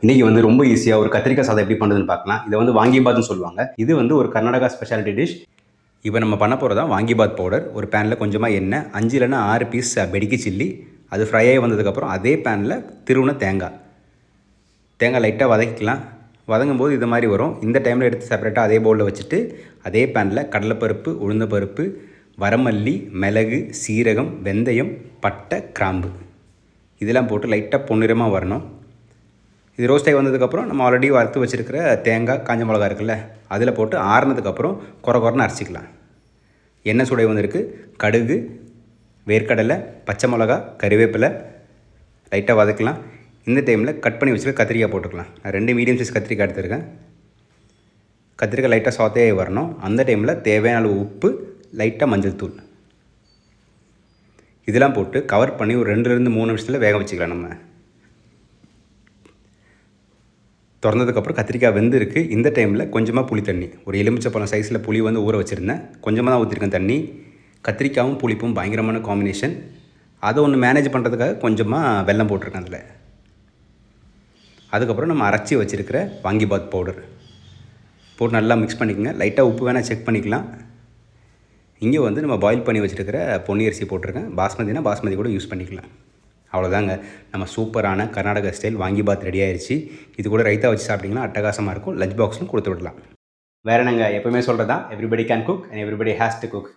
இன்றைக்கி வந்து ரொம்ப ஈஸியாக ஒரு கத்திரிக்காய் சாதம் எப்படி பண்ணுறதுன்னு பார்க்கலாம். இதை வந்து வாங்கிபாத்னு சொல்லுவாங்க. இது வந்து ஒரு கர்நாடகா ஸ்பெஷாலிட்டி டிஷ். இப்போ நம்ம பண்ண போகிறது தான் வாங்கிபாத் பவுடர். ஒரு பேனில் கொஞ்சமாக எண்ணெய், 5 இல்லைன்னா 6 பீஸ் பெடிக்கி சில்லி, அது ஃப்ரை ஆகி வந்ததுக்கப்புறம் அதே பேனில் திருவுன தேங்காய் லைட்டாக வதக்கிக்கலாம். வதங்கும் போது இது மாதிரி வரும். இந்த டைமில் எடுத்து செப்பரேட்டாக அதே பவுலில் வச்சுட்டு அதே பேனில் கடலைப்பருப்பு, உளுந்தப்பருப்பு, வரமல்லி, மிளகு, சீரகம், வெந்தயம், பட்டை, கிராம்பு இதெல்லாம் போட்டு லைட்டாக பொன்னிறமாக வரணும். இது ரோஸ்ட் ஆகி வந்ததுக்கப்புறம் நம்ம ஆல்ரெடி வறுத்து வச்சுருக்கிற தேங்காய், காஞ்ச மிளகா இருக்குல்ல, அதில் போட்டு ஆறுனதுக்கப்புறம் குறைன்னு அரைச்சிக்கலாம். எண்ணெய் சுடை வந்திருக்கு. கடுகு, வேர்க்கடலை, பச்சை மிளகா, கறிவேப்பிலை லைட்டாக வதக்கலாம். இந்த டைமில் கட் பண்ணி வச்சுருக்க கத்திரிக்காய் போட்டுக்கலாம். நான் 2 மீடியம் சைஸ் கத்திரிக்காய் எடுத்துருக்கேன். கத்திரிக்காய் லைட்டாக சாத்தே வரணும். அந்த டைமில் தேவையான அளவு உப்பு, லைட்டாக மஞ்சள் தூள் இதெல்லாம் போட்டு கவர் பண்ணி ஒரு 2லேருந்து 3 நிமிஷத்தில் வேக வச்சுக்கலாம். நம்ம திறந்ததுக்கப்புறம் கத்திரிக்காய் வெந்திருக்கு. இந்த டைமில் கொஞ்சமாக புளி தண்ணி, ஒரு எலுமிச்சப்பழம் சைஸில் புளி வந்து ஊற வச்சுருந்தேன். கொஞ்சமாக தான் ஊற்றிருக்கேன் தண்ணி. கத்திரிக்காயும் புளிப்பும் பயங்கரமான காம்பினேஷன். அதை ஒன்று மேனேஜ் பண்ணுறதுக்காக கொஞ்சமாக வெல்லம் போட்டிருக்கேன் அதில். அதுக்கப்புறம் நம்ம அரைச்சி வச்சுருக்கிற வாங்கிபாத் பவுடர் போட்டு நல்லா மிக்ஸ் பண்ணிக்கோங்க. லைட்டாக உப்பு வேணால் செக் பண்ணிக்கலாம். இங்கே வந்து நம்ம பாயில் பண்ணி வச்சுருக்கிற பொன்னி அரிசி போட்டிருக்கேன். பாஸ்மதி கூட யூஸ் பண்ணிக்கலாம். அவ்வளோதாங்க, நம்ம சூப்பரான கர்நாடகா ஸ்டைல் வாங்கிபாத் ரெடி ஆயிடுச்சு. இது கூட ரைத்தா வச்சு சாப்பிட்டிங்கன்னா அட்டகாசமாக இருக்கும். லஞ்ச் பாக்ஸ்லும் கொடுத்து விடலாம். வேறு என்னங்க, எப்போவுமே சொல்கிறது தான், everybody can cook and everybody has to cook.